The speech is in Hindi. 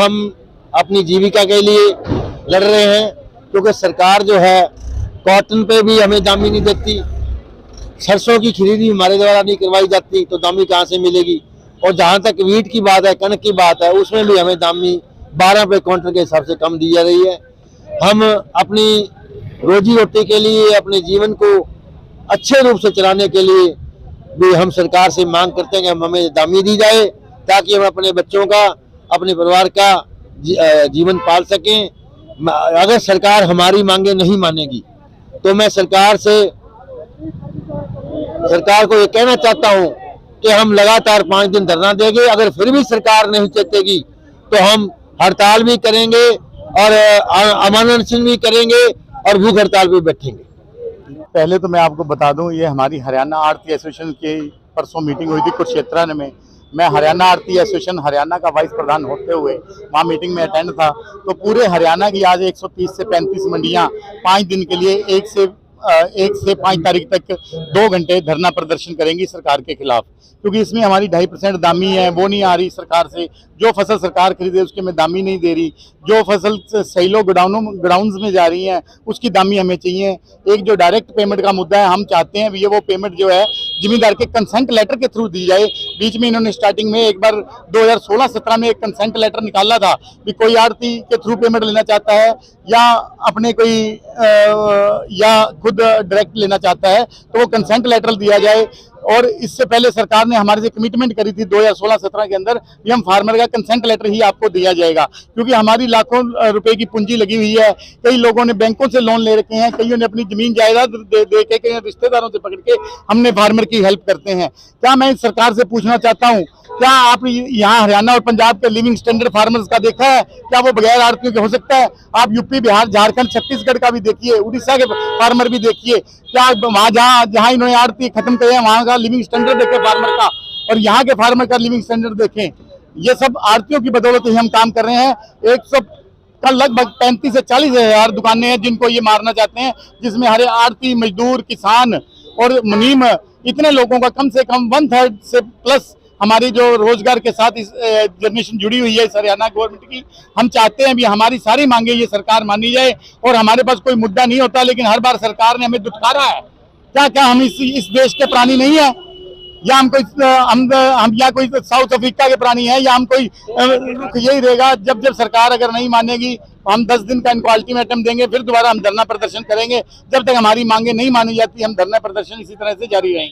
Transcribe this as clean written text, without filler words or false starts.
हम अपनी जीविका के लिए लड़ रहे हैं, क्योंकि सरकार जो है कॉटन पे भी हमें दामी नहीं देती, सरसों की खरीदी हमारे द्वारा नहीं करवाई जाती, तो दामी कहाँ से मिलेगी। और जहाँ तक वीट की बात है, कनक की बात है, उसमें भी हमें दामी 12 रुपये क्विंटल के हिसाब से कम दी जा रही है। हम अपनी रोजी रोटी के लिए, अपने जीवन को अच्छे रूप से चलाने के लिए भी हम सरकार से मांग करते हैं कि हमें दामी दी जाए, ताकि हम अपने बच्चों का, अपने परिवार का जीवन पाल सकें। अगर सरकार हमारी मांगे नहीं मानेगी तो मैं सरकार को ये कहना चाहता हूं कि हम लगातार 5 दिन धरना देंगे। अगर फिर भी सरकार नहीं चेतेगी तो हम हड़ताल भी करेंगे और अमन अनशन भी करेंगे और भूख हड़ताल भी बैठेंगे। पहले तो मैं आपको बता दूं, ये हमारी हरियाणा आड़ती एसोसिएशन की परसों मीटिंग हुई थी कुरुक्षेत्र में। मैं हरियाणा आड़ती एसोसिएशन हरियाणा का वाइस प्रधान होते हुए वहाँ मीटिंग में अटेंड था। तो पूरे हरियाणा की आज 130 से 35 मंडियाँ 5 दिन के लिए 1 से 5 तारीख तक 2 घंटे धरना प्रदर्शन करेंगी सरकार के खिलाफ, क्योंकि इसमें हमारी 2.5% दामी है, वो नहीं आ रही सरकार से। जो फसल सरकार खरीदे उसके में दामी नहीं दे रही, जो फसल सैलो गोडाउन्स में जा रही है उसकी दामी हमें चाहिए। एक जो डायरेक्ट पेमेंट का मुद्दा है, हम चाहते हैं वो पेमेंट जो है जिम्मेदार के कंसेंट लेटर के थ्रू दी जाए। बीच में इन्होंने स्टार्टिंग में एक बार 2016-17 में एक कंसेंट लेटर निकाला था कि कोई आड़ती के थ्रू पेमेंट लेना चाहता है या अपने कोई या खुद डायरेक्ट लेना चाहता है तो वो कंसेंट लेटर दिया जाए। और इससे पहले सरकार ने हमारे से कमिटमेंट करी थी 2016-17 के अंदर भी हम फार्मर का कंसेंट लेटर ही आपको दिया जाएगा, क्योंकि हमारी लाखों रुपए की पूंजी लगी हुई है। कई लोगों ने बैंकों से लोन ले रखे हैं, कईयों ने अपनी जमीन जायदाद दे के, कई रिश्तेदारों से पकड़ के हमने फार्मर की हेल्प करते हैं। क्या मैं सरकार से पूछना चाहता हूँ, क्या आप यहाँ हरियाणा और पंजाब के लिविंग स्टैंडर्ड फार्मर्स का देखा है? क्या वो बगैर आड़तियों के हो सकता है? आप यूपी, बिहार, झारखंड, छत्तीसगढ़ का भी देखिए, उड़ीसा के फार्मर भी देखिए। क्या वहाँ जहाँ इन्होंने आड़ती खत्म करे हैं वहाँ का लिविंग स्टैंडर्ड देखें फार्मर का, और यहाँ के फार्मर का लिविंग स्टैंडर्ड देखें। ये सब आड़तियों की बदौलत ही हम काम कर रहे हैं। 100 का लगभग 35 से 40 हजार दुकानें हैं जिनको ये मारना चाहते हैं, जिसमें हरे आड़ती, मजदूर, किसान और मुनीम, इतने लोगों का कम से कम 1/3 से प्लस हमारी जो रोजगार के साथ इस जनरेशन जुड़ी हुई है इस हरियाणा गवर्नमेंट की। हम चाहते हैं भी हमारी सारी मांगे ये सरकार मानी जाए, और हमारे पास कोई मुद्दा नहीं होता, लेकिन हर बार सरकार ने हमें दुत्कारा है। क्या हम इस देश के प्राणी नहीं है, या हम या कोई साउथ अफ्रीका के प्राणी है, या हम कोई यही रहेगा। जब सरकार अगर नहीं मानेगी हम 10 दिन का इनको अल्टीमेटम देंगे, फिर दोबारा हम धरना प्रदर्शन करेंगे। जब तक हमारी मांगे नहीं मानी जाती हम धरना प्रदर्शन इसी तरह से जारी रहेंगे।